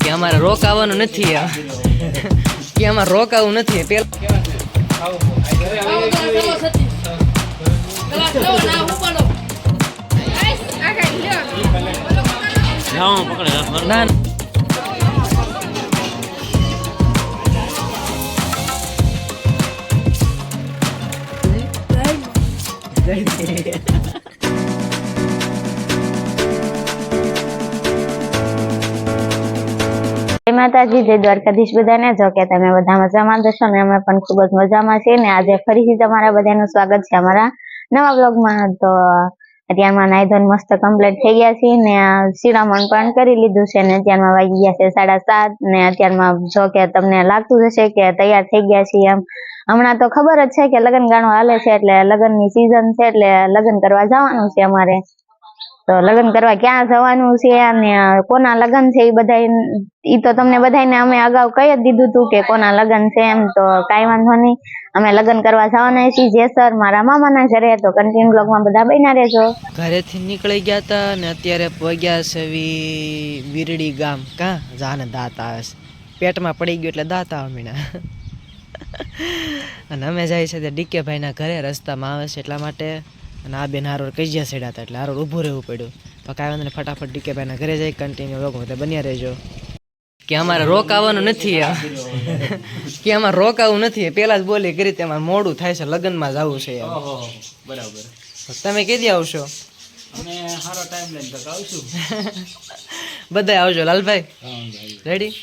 કે અમારે રોકાવાનું નથી કે અમારે રોકાવું નથી ના માતાજી જય દ્વારકાધીશ બધાને જો કે તમે બધા મજામાં જશો ને અમે પણ ખૂબ જ મજામાં છીએ ને આજે ફરીથી તમારા બધાનું સ્વાગત છે અમારા નવા બ્લોગમાં। તો અત્યારમાં નાઈ ધોઈને મસ્ત કમ્પ્લીટ થઈ ગયા છીએ ને શિરામણ પણ કરી લીધું છે ને અત્યારમાં વાગી ગયા છે 7:30 ને અત્યારમાં જો કે તમને લાગતું હશે કે તૈયાર થઈ ગયા છીએ એમ। હમણાં તો ખબર જ છે કે લગ્ન ગાણો હાલે છે એટલે લગ્નની સીઝન છે એટલે લગ્ન કરવા જવાનું છે અમારે। તો લગ્ન કરવા ક્યાં જવાનું છે અને કોના લગ્ન છે ઈ તો તમને બધાને અમે અગાઉ કહી જ દીધું હતું કે કોના લગ્ન છે એમ। તો કાંઈ વાંધો નહીં, અમે લગ્ન કરવા જવાના છીએ જેસર મારા મામાના ઘરે। તો કન્ટિન્યુ બ્લોગમાં બધા બન્યા રહેજો। ઘરેથી નીકળી ગયા હતા ને અત્યારે પહોંચ્યા છે વીરડી ગામ। કાં જાને દાંત આવે છે, પેટમાં પડી ગયું એટલે દાંત આવે મીણા અને અમે જાય છે તે ડીકે ભાઈના ઘરે રસ્તામાં આવે છે એટલા માટે। અને આ બેન હારોર કજિયા સેડા હતા એટલે હારોર ઊભું રહેવું પડ્યું। તો કાંઈ વાંધો નહીં, ફટાફટ ડીકે ભાઈના ઘરે જઈ કન્ટિન્યુ બ્લોગમાં બન્યા રહેજો। કે અમારે રોકાવાનું નથી કે અમારે રોકાવું નથી પેલા જ બોલી કરી તેમાં મોડું થાય છે, લગ્નમાં જવું છે બરાબર। તમે કેદી આવશો? અમે સારો ટાઈમ લઈને તક આવશું બધા આવજો લાલભાઈ, રેડી?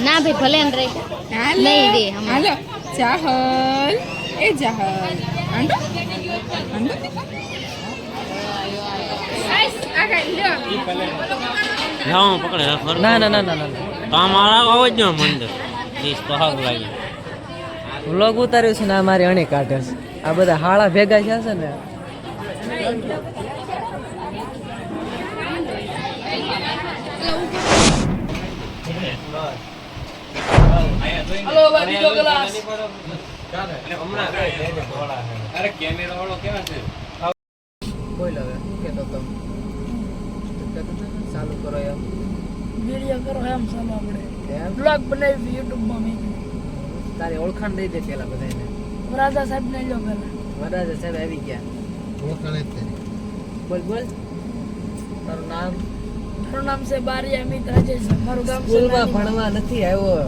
ના ભાઈ ભલે એમ રહી નહીં દે હાલો ચાહલ એ ચાહલ આંડો આંડો ના ના ના ના ના વ્લોગ ઉતાર્યું છે ને આ મારી અણી કાઢે છે, આ બધા હાળા ભેગા થયા છે ને બોલ હવે શું કહેતો હતો? ચાલુ કરો એમ વિડિયો કરો એમ ચાલો આપણે એમ બ્લોગ બનાવી YouTube માં મેં તારી ઓળખાણ દઈ દે પેલા બધાને। રાજા સાહેબ ને લો પેલા વરરાજા સાહેબ આવી ગયા, ઓળખાણ જ તેની બોલ બોલ તારું નામ? મારું નામ છે બારિયા અમિત રાજેશ, મારું ગામ સ્કૂલમાં ભણવા નથી આવ્યો।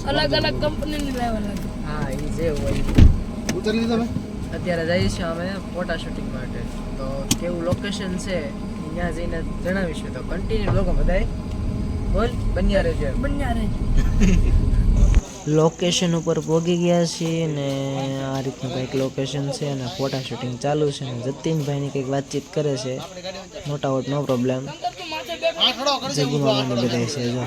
અલગ અલગ કંપની ની લેવા હા એ જે હોય ઉતરી લીધો તમે? અત્યારે જઈએ છીએ અમે ફોટા શૂટિંગ માટે। તો કેવું લોકેશન છે ત્યાં જઈને જણાવીશું। તો કન્ટિન્યુ લોકો બધાય બોલ બન્યા રહેજો। બન્યા રહે લોકેશન ઉપર પહોંચી ગયા છીએ ને આ રીતનું કંઈક લોકેશન છે અને ફોટા શૂટિંગ ચાલુ છે ને જતીનભાઈની કંઈક વાતચીત કરે છે, મોટા વોટ નો પ્રોબ્લેમ। જગુમામાની બધા છે જો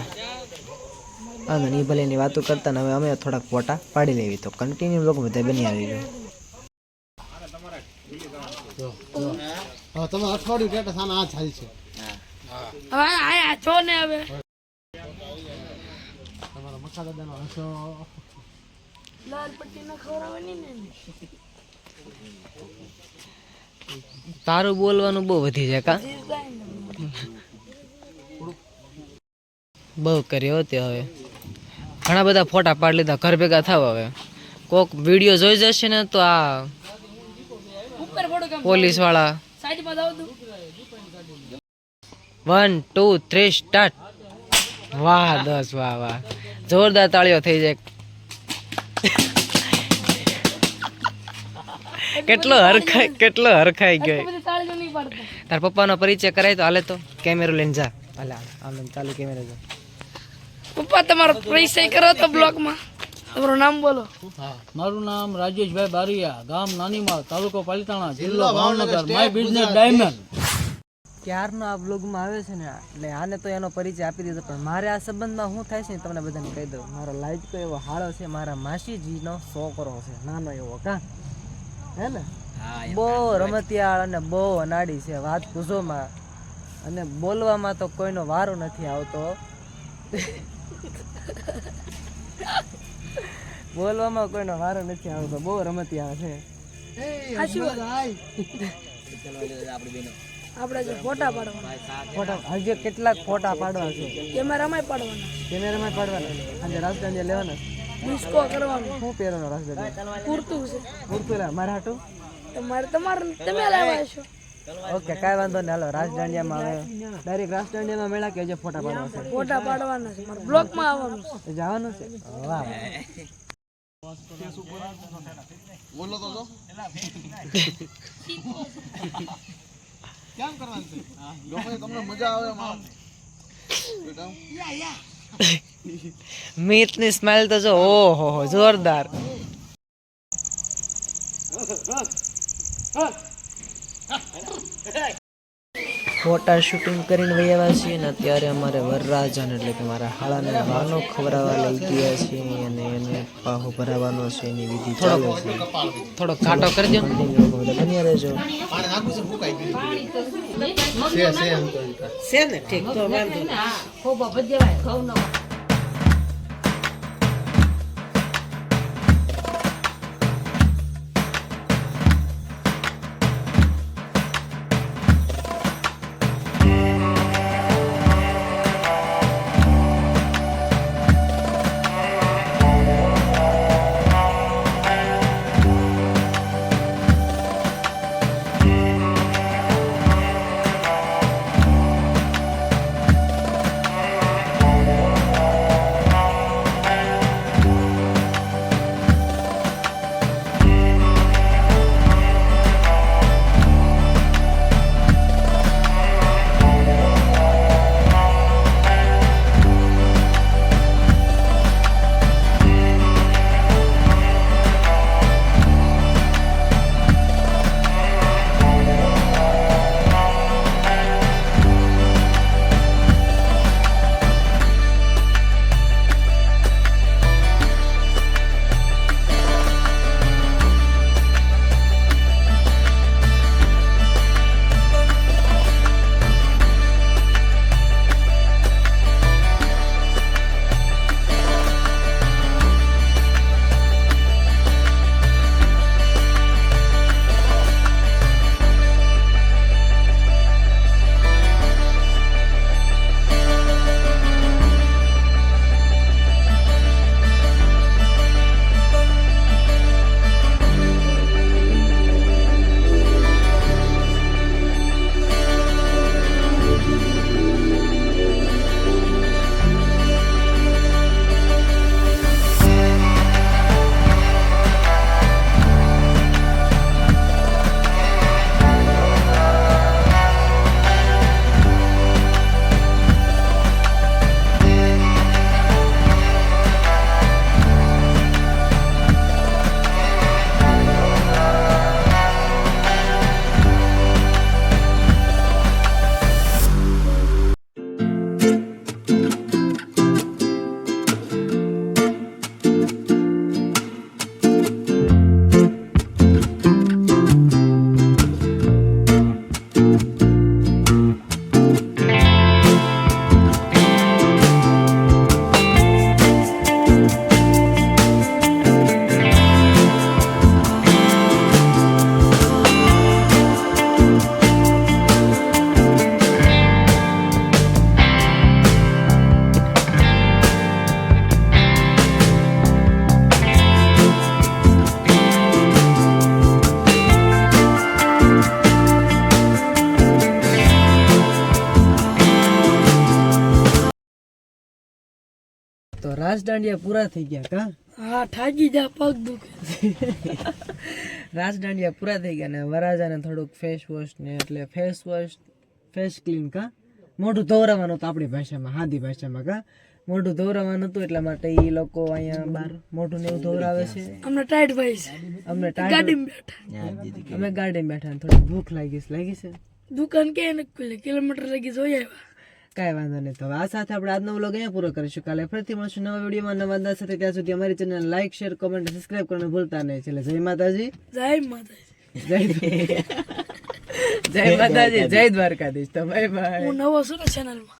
હા ને ભલે એની વાતો કરતા ને હવે અમે થોડાક ફોટા પાડી લેવી। તો કન્ટિન્યુ લોકો બધા બન્યા રહેજો। તમે અઠવાડિયું ટેટા સાના આ થાય છે હવે આ છો ને હવે તમારા મખા દાદાનો હસો લાલ પટ્ટી ન ખવડાવવાની ને તારું બોલવાનું બહુ વધી જાય કા? બહુ કર્યો તે હવે ઘણા બધા ફોટા પાડી લીધા, ઘર ભેગા થાવ હવે કોક વિડીયો જોઈ જશે ને તો આ પોલીસ વાળા સાઈડમાં જાવ તું 1 2 3 સ્ટાર્ટ। વાહ 10 વાહ વાહ, જોરદાર તાળીઓ થઈ જાય। કેટલો હરખાઈ ગયો। તાર પપ્પાનો પરિચય કરાય તો હાલે, તો કેમેરો લઈને જા, હાલે આમ ચાલુ કેમેરો જા। પપ્પા તમારો પરિચય કરો તો બ્લોગ માં। તમારું નામ બોલો. મારું નામ રાજેશભાઈ બારિયા, ગામ નાનીમાળ, તાલુકો પાલિતાણા, જિલ્લો ભાવનગર, માય બિઝનેસ ડાયમંડ. ક્યારનો આ બ્લોગમાં આવે છે ને એટલે આને તો એનો પરિચય આપી દીધો, પણ મારે આ સંબંધમાં શું થાય છે ને તમને બધાને કહી દઉં. મારો લાજકો એવો હાળો છે, મારા માસીજીનો છોકરો છે, નાનો એવો કા હે ને, બહુ રમતિયાળ અને બહુ અનાડી છે, વાત પૂછોમાં. અને બોલવામાં તો કોઈનો વારો નથી આવતો, બોલવામાં કોઈનો વારો નથી આવતો, બહુ રમતિયાળ છે. સાચી વાત. આપણે જે ફોટા પાડવાના, ફોટા હજી કેટલાક ફોટા પાડવા છે, કેમેરામાં પાડવાના, કેમેરામાં પાડવાના, આજે રાજધાની લેવાના. ડિસ્કો કરવાનું. શું પહેરવાનો રાજધાની? પૂરતું છે પૂરતું મારા હાટું. તમારે તમે લાવ્યા છો. ઓકે, કાંઈ વાંધો નહીં. હાલો રાજદાંડિયામાં હવે ડાયરેક્ટ રાજદાંડિયામાં મેળા કે જે ફોટા પાડવા છે? ફોટા પાડવાના છે, મારે બ્લોકમાં આવવાનું છે. એ જવાનું છે. વાહ. બોલો તો કેમ કરવાનું છે? ગમે તમને મજા આવે એમ આમ. મીતની સ્માઈલ તો જો, ઓહો જોરદાર. ફોટા શૂટિંગ કરીને વૈયા છીએ ને અત્યારે અમારે વરરાજાને એટલે કે મારા હાળાને વાનો ખવડાવવા લઈ ગયા છીએ અને એને પાહો ભરાવાનો છે, એની વિધિ ચાલે છે. થોડો કાંટો કરજો, બન્યા રહેજો. પાણી નાખું છે ફૂકાઈ ગયું છે ને ઠીક તો વાંધો નહીં. તો રાસ દાંડિયા પૂરા થઈ ગયા કા? હા, ઠાકી જા, પગ દુખે. રાસ દાંડિયા પૂરા થઈ ગયા ને વરાજાને થોડુંક ફેસ વોશ ને એટલે ફેસ વોશ ફેસ ક્લીન કા મોઢું ધોવરાવાનું તો આપણી ભાષામાં, હાદી ભાષામાં કા મોઢું ધોરાવાનું હતું એટલા માટે એ લોકો અહીંયા બહાર મોઢું ને એવું ધોરાવે છે. અમને ટાઈટ ભાઈ છે અમને ગાડીમાં બેઠા અમે ગાડીમાં બેઠા ને થોડી ભૂખ લાગી છે. દુકાન કે ને ખુલ્લી કિલોમીટર લગી જોઈ આવ્યા. કાંઈ વાંધો નહીં. તો હવે આ સાથે આપણે આજનો વ્લોગ અહીંયા પૂરો કરીશું. કાલે ફરીથી મળશું નવા વિડીયોમાં નવા અંદાજ સાથે. ત્યાં સુધી અમારી channel like, share, comment, subscribe કરવાનું ભૂલતા નહીં. એટલે જય માતાજી, જય માતાજી. જય માતાજી, જય દ્વારકાધીશ. તો બાય બાય. હું નવો છું ને ચેનલમાં.